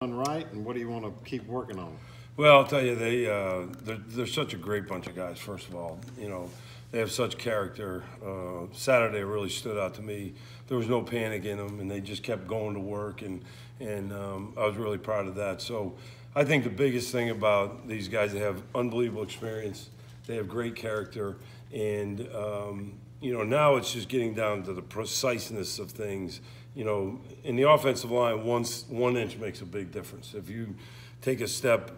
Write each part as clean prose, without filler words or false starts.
done right, and what do you want to keep working on? Well, I'll tell you, they're such a great bunch of guys. First of all, they have such character. Saturday really stood out to me. There was no panic in them, and they just kept going to work, and I was really proud of that. So I think the biggest thing about these guys, they have unbelievable experience. They have great character, and now it's just getting down to the preciseness of things. In the offensive line, 1 inch makes a big difference. If you take a step,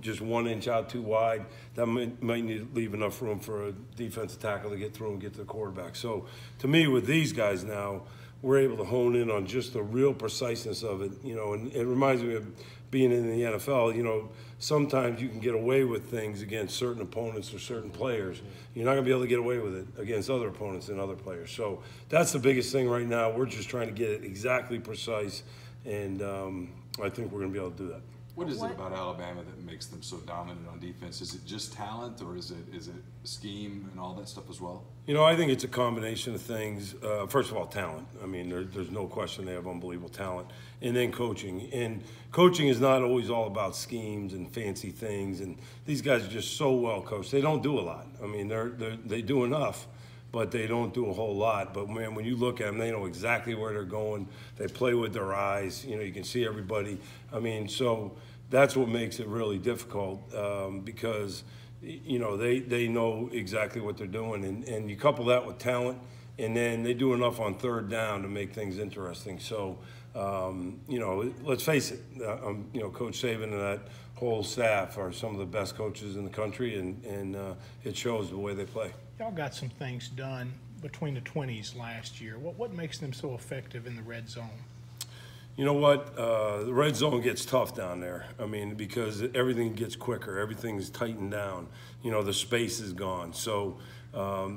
just 1 inch out too wide, that might need to leave enough room for a defensive tackle to get through and get to the quarterback. So to me, with these guys now, we're able to hone in on just the real preciseness of it, and it reminds me of being in the NFL. Sometimes you can get away with things against certain opponents or certain players. You're not going to be able to get away with it against other opponents and other players. So that's the biggest thing right now. We're just trying to get it exactly precise, and I think we're going to be able to do that. What is it about Alabama that makes them so dominant on defense? Is it just talent, or is it scheme and all that stuff as well? I think it's a combination of things. First of all, talent. I mean, there's no question they have unbelievable talent. And then coaching. And coaching is not always all about schemes and fancy things. And these guys are just so well coached. They don't do a lot. I mean, they do enough, but they don't do a whole lot. But, man, when you look at them, they know exactly where they're going. They play with their eyes. You can see everybody. I mean, so that's what makes it really difficult because, they know exactly what they're doing. And you couple that with talent, and then they do enough on third down to make things interesting. So, let's face it, Coach Saban and that whole staff are some of the best coaches in the country, and it shows the way they play. Y'all got some things done between the 20s last year. What makes them so effective in the red zone? You know what? The red zone gets tough down there. I mean, because everything gets quicker. Everything's tightened down. The space is gone. So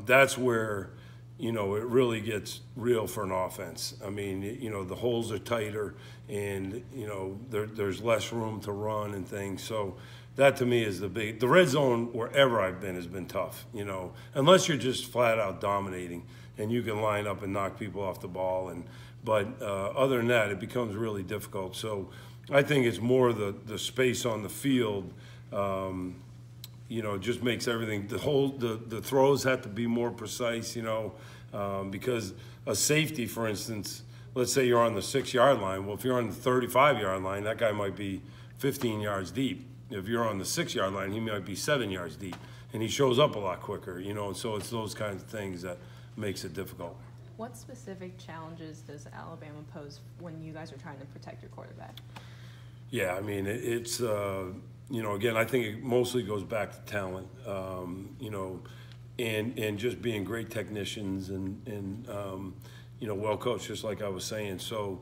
that's where, it really gets real for an offense. I mean, the holes are tighter, and, there's less room to run and things. So that to me is the red zone wherever I've been has been tough, unless you're just flat out dominating and you can line up and knock people off the ball. But other than that, it becomes really difficult. So I think it's more the space on the field, just makes everything, the throws have to be more precise, because a safety, for instance, let's say you're on the 6-yard line. Well, if you're on the 35-yard line, that guy might be 15 yards deep. If you're on the 6-yard line, he might be 7 yards deep, and he shows up a lot quicker, and so it's those kinds of things that makes it difficult. What specific challenges does Alabama pose when you guys are trying to protect your quarterback? Yeah, I mean, it's, again, I think it mostly goes back to talent, and just being great technicians and well coached, just like I was saying. So,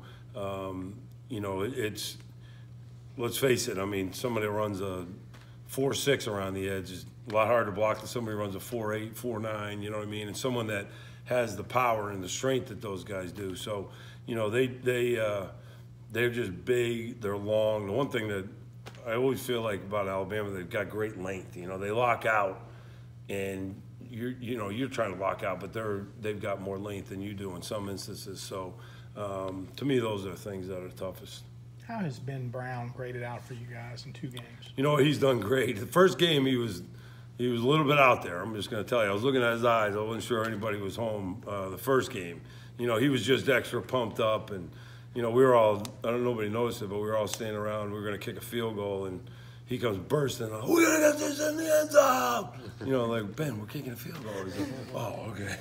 it's, let's face it, I mean, somebody that runs a 4.6 around the edge is a lot harder to block than somebody who runs a 4.8, 4.9, you know what I mean? And someone that has the power and the strength that those guys do. So, they're just big, they're long. The one thing that I always feel like about Alabama, they've got great length. They lock out, and you're trying to lock out, but they've got more length than you do in some instances. So, to me, those are the things that are toughest. How has Ben Brown graded out for you guys in 2 games? He's done great. The first game, he was a little bit out there. I'm just going to tell you. I was looking at his eyes. I wasn't sure anybody was home the first game. He was just extra pumped up, and we were all, nobody noticed it, but we were all standing around. We were going to kick a field goal, and he comes bursting, we're going to get this in the end zone. Like, Ben, we're kicking a field goal. He's like, oh, okay.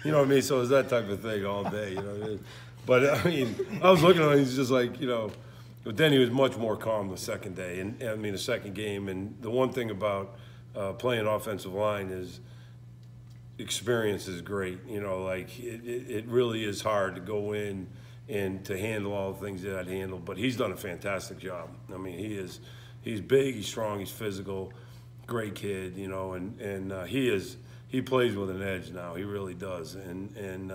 You know what I mean? So it's that type of thing all day, you know what I mean? But, I mean, I was looking at him, he's just like, but then he was much more calm the second day, and the second game. And the one thing about playing offensive line is experience is great. Like it really is hard to go in and to handle all the things that I'd handle. But he's done a fantastic job. I mean, he's big, he's strong, he's physical, great kid, and he plays with an edge now. He really does, and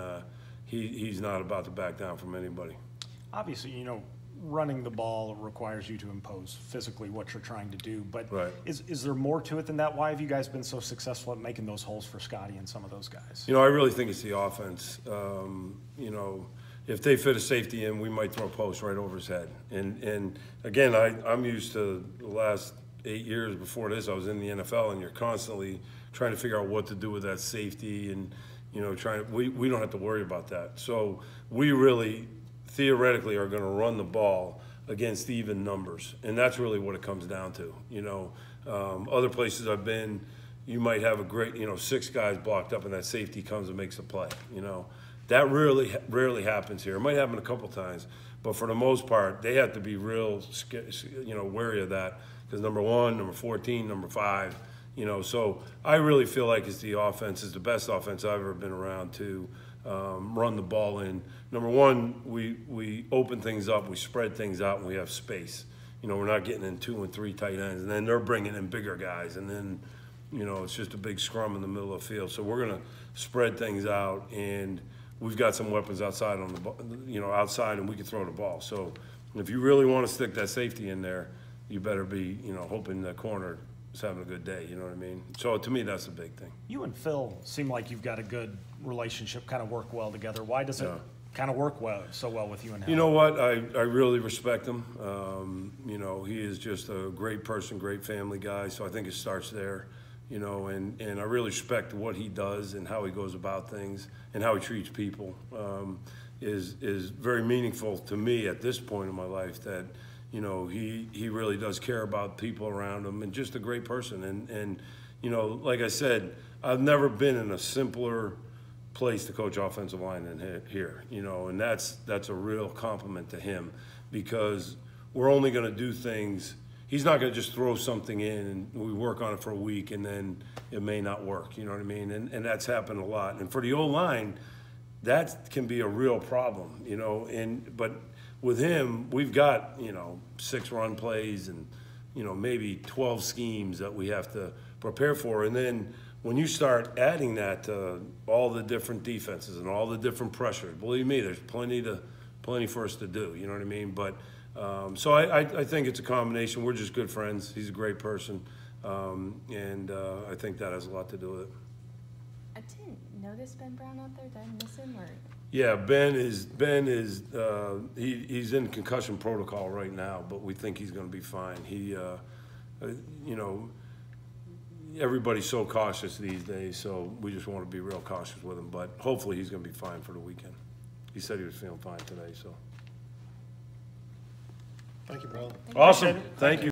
he's not about to back down from anybody. Obviously, running the ball requires you to impose physically what you're trying to do, but right. Is there more to it than that? Why have you guys been so successful at making those holes for Scotty and some of those guys? I really think it's the offense. if they fit a safety in, we might throw a post right over his head. And again, I'm used to the last 8 years before this, I was in the NFL, and you're constantly trying to figure out what to do with that safety, and we don't have to worry about that. So we really theoretically are going to run the ball against even numbers, and that's really what it comes down to. Other places I've been, you might have a great 6 guys blocked up, and that safety comes and makes a play. That really rarely happens here. It might happen a couple times, but for the most part, they have to be real wary of that, because number 1, number 14, number 5. So I really feel like it's the best offense I've ever been around to run the ball in. Number 1, we open things up, we spread things out, and we have space. We're not getting in 2 and 3 tight ends, and then they're bringing in bigger guys, and then it's just a big scrum in the middle of the field. So we're going to spread things out, and we've got some weapons outside outside, and we can throw the ball. So if you really want to stick that safety in there, you better be hoping the corner is having a good day. You know what I mean? So to me, that's the big thing. You and Phil seem like you've got a good relationship, kind of work well together. Why does it kind of work so well with you and him? You know what? I really respect him. He is just a great person, great family guy. So I think it starts there. And I really respect what he does and how he goes about things and how he treats people. Is very meaningful to me at this point in my life, that he really does care about people around him, and just a great person. And like I said, I've never been in a simpler place to coach offensive line than here. And that's a real compliment to him, because we're only going to do things. He's not going to just throw something in and we work on it for a week and then it may not work. You know what I mean? And that's happened a lot. And for the O-line, that can be a real problem. But with him, we've got 6 run plays and maybe 12 schemes that we have to prepare for. And then when you start adding that to all the different defenses and all the different pressures, believe me, there's plenty for us to do. You know what I mean? But so I think it's a combination. We're just good friends. He's a great person, and I think that has a lot to do with it. I didn't notice Ben Brown out there. Did I miss him? Or? Yeah, he's in concussion protocol right now, but we think he's going to be fine. He, everybody's so cautious these days, so we just want to be real cautious with him. But hopefully he's going to be fine for the weekend. He said he was feeling fine today, so. Thank you, brother. Awesome. Thank you.